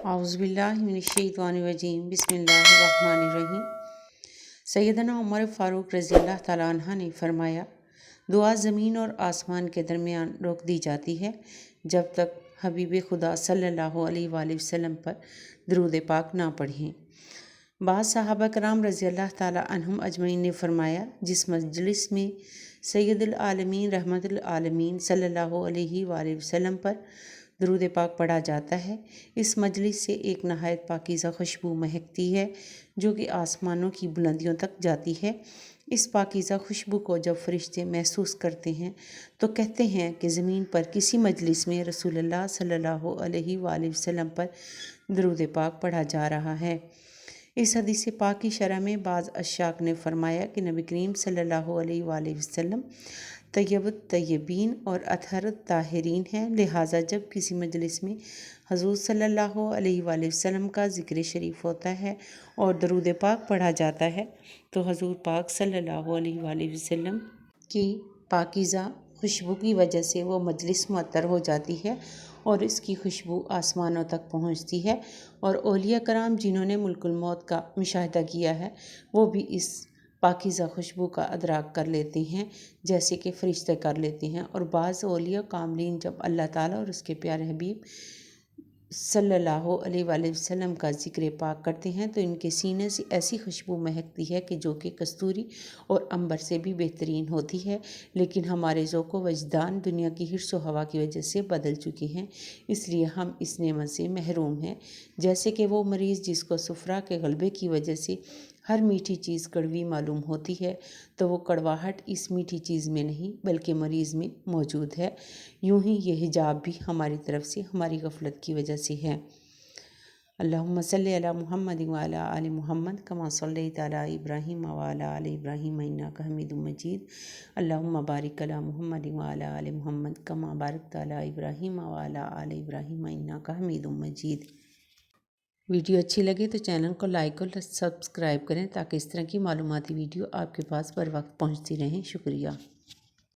اعوذ باللہ من الشیطان الرجیم بسم اللہ الرحمن الرحیم۔ سیدنا عمر فاروق رضی اللہ تعالیٰ عنہ نے فرمایا، دعا زمین اور آسمان کے درمیان روک دی جاتی ہے جب تک حبیب خدا صلی اللہ علیہ وآلہ وسلم پر درود پاک نہ پڑھیں۔ بعض صحابہ کرام رضی اللہ تعالیٰ عنہم اجمعین نے فرمایا، جس مجلس میں سید العالمین رحمت العالمین صلی اللہ علیہ وآلہ وسلم پر درود پاک پڑھا جاتا ہے، اس مجلس سے ایک نہایت پاکیزہ خوشبو مہکتی ہے جو کہ آسمانوں کی بلندیوں تک جاتی ہے۔ اس پاکیزہ خوشبو کو جب فرشتے محسوس کرتے ہیں تو کہتے ہیں کہ زمین پر کسی مجلس میں رسول اللہ صلی اللہ علیہ وآلہ وسلم پر درود پاک پڑھا جا رہا ہے۔ اس حدیث پاک کی شرح میں بعض اشاک نے فرمایا کہ نبی کریم صلی اللہ علیہ وآلہ وسلم طیب الطیبین اور اطہر الطاہرین ہیں، لہٰذا جب کسی مجلس میں حضور صلی اللہ علیہ وآلہ وسلم کا ذکر شریف ہوتا ہے اور درود پاک پڑھا جاتا ہے تو حضور پاک صلی اللہ علیہ وآلہ وسلم کی پاکیزہ خوشبو کی وجہ سے وہ مجلس معطر ہو جاتی ہے اور اس کی خوشبو آسمانوں تک پہنچتی ہے، اور اولیاء کرام جنہوں نے ملک الموت کا مشاہدہ کیا ہے وہ بھی اس پاکیزہ خوشبو کا ادراک کر لیتے ہیں جیسے کہ فرشتے کر لیتے ہیں۔ اور بعض اولیاء کاملین جب اللہ تعالیٰ اور اس کے پیارے حبیب صلی اللہ علیہ وآلہ وسلم کا ذکر پاک کرتے ہیں تو ان کے سینے سے ایسی خوشبو مہکتی ہے کہ جو کہ کستوری اور عنبر سے بھی بہترین ہوتی ہے، لیکن ہمارے ذوق و وجدان دنیا کی حرص و ہوا کی وجہ سے بدل چکے ہیں، اس لیے ہم اس نعمت سے محروم ہیں۔ جیسے کہ وہ مریض جس کو صفرا کے غلبے کی وجہ سے ہر میٹھی چیز کڑوی معلوم ہوتی ہے، تو وہ کڑواہٹ اس میٹھی چیز میں نہیں بلکہ مریض میں موجود ہے، یوں ہی یہ حجاب بھی ہماری طرف سے ہماری غفلت کی وجہ سے ہے۔ اللہم صلی علی محمد وعلی آل محمد کما صلیت علی ابراہیم وعلی آل ابراہیم انک حمید مجید۔ اللہم بارک علی محمد وعلی آل محمد کما بارکت علی ابراہیم وعلی آل ابراہیم انک حمید مجید۔ ویڈیو اچھی لگے تو چینل کو لائک اور سبسکرائب کریں تاکہ اس طرح کی معلوماتی ویڈیو آپ کے پاس بر وقت پہنچتی رہیں۔ شکریہ۔